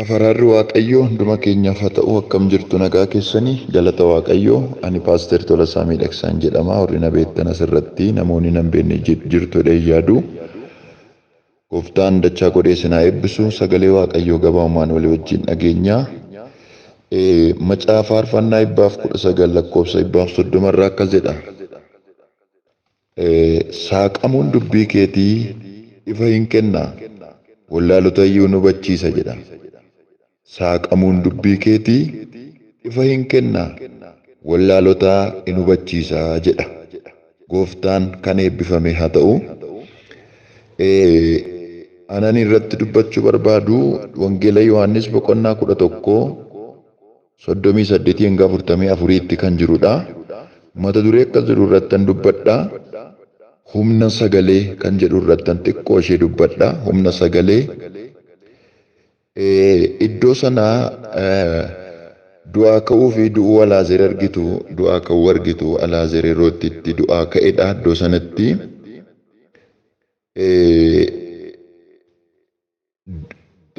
Afaraarri Waaqayyoo hunduma keenyaaf haa ta'u akkam jirtu nagaa keessanii galata Waaqayyoo ani Paaster Tolasaa Miidhagsaan jedhama warri na beektan asirratti namoonni nan beekne jirtudha yaadu Gooftaan dachaa godhee sinaa eebbisu sagalee Waaqayyoo gabaabamaan walii wajjin dhageenya macaafa faarfannaa 19 lakkoofsa 30 irraa akkas jedha saaqamuun dubbii keetii ifa hin kenna wallaalota iyyuu nu hubachiisa jedha. Saaqamuun dubbii keetii ifa hin kenna wallaalota nu hubachiisa jedha. Gooftaan kan eebbifame haa ta'u. Anan irratti dubbachuu barbaadu Wangeela Yohaannis boqonnaa 11 38 hanga 44tti kan jirudha. Mata duree akkas jedhu irratti dubbadha. Humna sagalee kan jedhu irratti xiqqoo ishee dubbadha. Humna sagalee iddoo sanaa du'aa ka'uu fi du'uu Alaazer argitu du'aa ka'uu argitu Alaazer yeroo itti du'aa ka'edha iddoo sanatti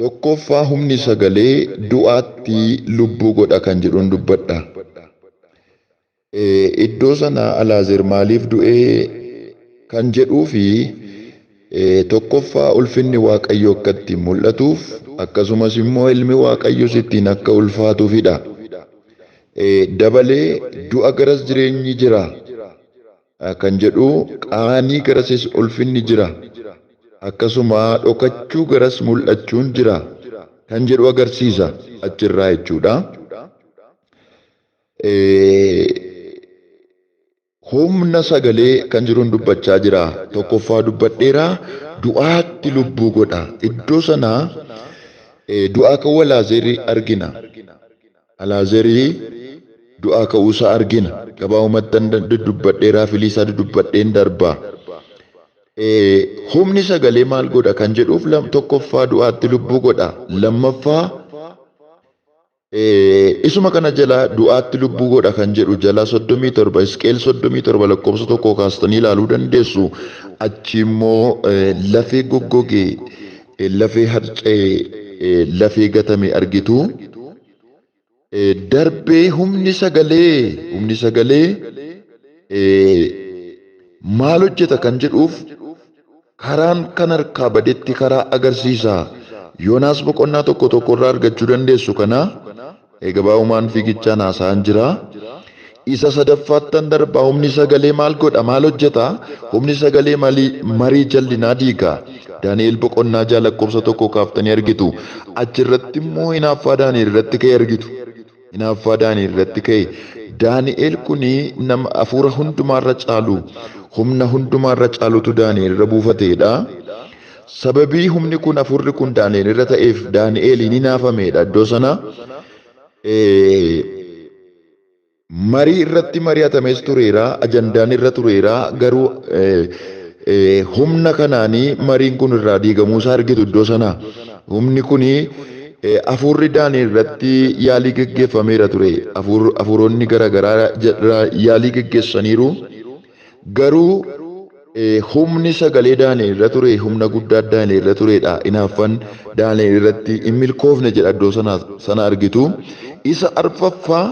tokkoffaa humni sagalee du'aatti lubbuu godha kan jedhuun dubbadha. Iddoo sanaa Alaazer maaliif du'ee kan jedhuu fi tokkoffaa ulfinni Waaqayyoo akka ittiin mul'atuuf akkasumas immoo ilmi Waaqayyoo ittiin akka ulfaatuufidha. Dabalee du'a garas jireenyi jira kan jedhu qaanii garasis ulfinni jira akkasuma dhokachuu garas mul'achuun jira kan jedhu agarsiisa achirraa jechuudha. Humna sagalee kan jiruun dubbachaa jira. Tokkoffaa dubbadheera du'aatti lubbuu godha. Iddoo sanaa du'aa ka'uu Alaazerii argina. Alaazerii du'aa ka'uusaa argina. Gabaabumatti dubbadheeraa filiisaa dubbadheen darba. Humni sagalee maal godha kan jedhuuf tokkoffaa du'aatti lubbuu godha. Lammaffaa isuma kana jala du'aatti lubbuu godha kan jedhu jala 37 Hisqeel 37 lakkoofsa 1 kaastanii ilaaluu dandeessu. Achi immoo lafee goggogee lafee harca'ee lafee gatame argitu. Darbee humni sagalee maal hojjeta kan jedhuuf karaan kan harkaa badetti karaa agarsiisa. Yoonaas boqonnaa tokko irraa argachuu dandeessu kana gabaabumaan fiigichaan haasa'an jira. Isa sadaffaattan darbaa humni sagalee maal godha maal hojjeta humni sagalee marii jallinaa diiga. Daani'el boqonnaa 6 lakkoofsa 1 kaaftanii argitu. Achirratti immoo hinaaffaa Daani'el irratti ka'e argitu. Hinaaffaa Daani'el irratti ka'e. Daani'el kuni nama hafuura hundumaarra caalu humna hundumaarra caalutu Daani'el irra buufateedha. Sababii humni kun hafuurri kun Daani'el irra ta'eef Daani'el ni hinaafameedha iddoo sana. Marii irratti mari'atames tureera ajandaan irra tureera garuu humna kanaanii mariin kun irraa diigamuusaa argitu iddoo sana. Humni kuni hafuurri Daani'el irratti yaalii geggeeffameera ture. Hafuuronni garaagaraa yaalii geggeessaniiru garuu humni sagalee Daani'el irra ture humna guddaa Daani'el irra turedha. Hinaaffaan Daani'el irratti hin milkoofne jedha iddoo sana argitu. Isa arfaffaa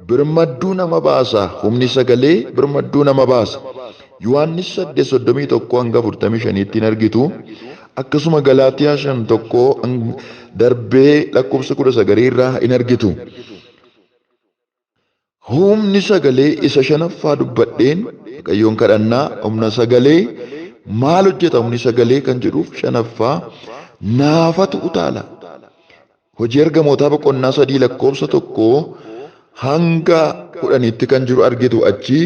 birmadduu nama baasa. Humni sagalee birmadduu nama baasa. Yohaannis 8:31 hanga 45tti argitu. Akkasuma Galaatiyaa 5:1 darbee lakkoofsa 19 irraa hin argitu. Humni sagalee isa shanaffaa dubbadheen Waaqayyoon kadhannaa humna sagalee maal hojjeta humni sagalee kan jedhuuf shanaffaa naafatu utaala. Hojii ergamootaa boqonnaa 3 lakkoofsa 1 hanga 10tti kan jiru argitu. Achi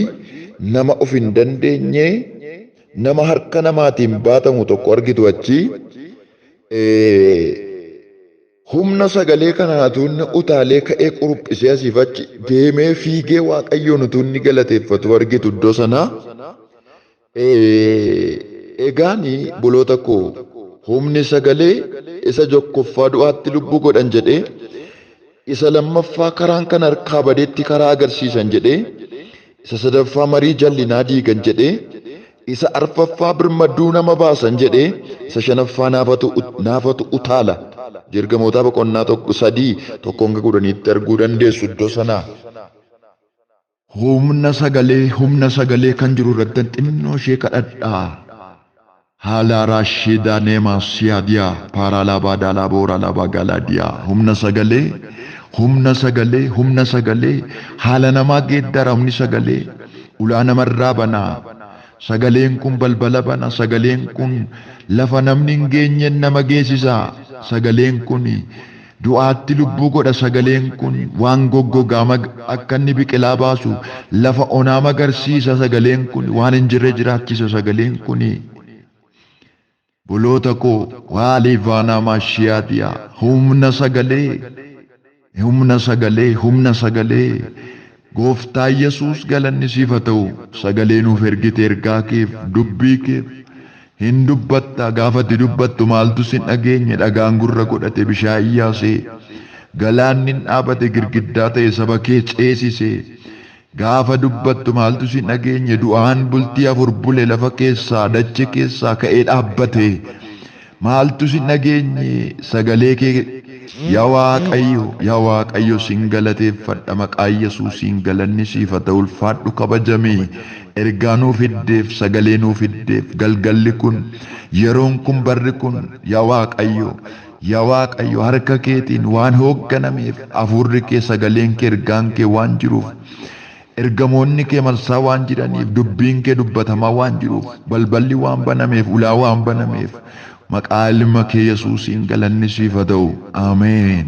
nama of hin dandeenye nama harka namaatiin baatamu tokko argitu. Achi humna sagalee kanaatuun utaalee ka'ee quruphisee asiif achi deemee fiigee Waaqayyoon utuu inni galateeffatu argitu iddoo sanaa. Egaani buloota koo humni sagalee isa tokkoffaa du'aatti lubbuu godhan jedhee isa lammaffaa karaan kan harkaa badeetti karaa agarsiisan jedhee isa sadaffaa marii jallinaa diigan jedhee isa arfaffaa birmadduu nama baasan jedhee isa shanaffaa naafatu utaala. Ergamootaa boqonnaa 3:1-10 arguu dandeessu iddoo sanaa. Humna sagalee kan jiru irratti xinnoo ishee kadhadhaa. Haala Raashidaa Neemaa Siyaadiyaa Paaraalabaa Daalabaa Oraalabaa Galaadiyaa. Humna sagalee haala namaa geeddara. Humni sagalee ulaa namarraa banaa. Sagaleen kun balbala bana. Sagaleen kun lafa namni hin geenye nama geessisa. Sagaleen kun du'aatti lubbuu godha. Sagaleen kun waan goggogaa akka inni biqilaa baasu lafa onaa magarsiisa. Sagaleen kun waan hin jirre jiraachisa. Sagaleen kun buloota koo waaliivaanaa maashiyaadiyaa. Humna sagalee Gooftaa Yesuus galanni siif haa ta'u. Sagalee nuuf ergite ergaa keef dubbii keef hin dubbatta. Gaafatti dubbattu maaltu sin dhageenye? Dhagaan gurra godhate bishaan iyyaasee. Galaanni dhaabate girgiddaa ta'e saba kee ceesise. Gaafa dubbattu maaltu sin dhageenye? Du'aan bultii 4 bule lafa keessaa dache keessaa ka'ee dhaabbate. Maaltu sin dhageenye? Sagalee kee yaa Waaqayyo sin galateeffadha. Maqaa Yesuusiin galanni siif haa ta'u. Ulfaadhu kabajamee. Ergaa nuuf fiddeef, sagalee nuuf fiddeef, galgalli kun, yeroon kun, barri kun yaa Waaqayyo harka keetiin waan hoogganameef, hafuurri kee, sagaleen kee, ergaan kee waan jiruuf, ergamoonni kee marsaa waan jiraniif, dubbiin kee dubbatamaa waan jiruuf, balballi waan banameef, ulaa waan banameef, maqaa ilma kee Yesuusiin galanni siif haa ta'u. Ameen.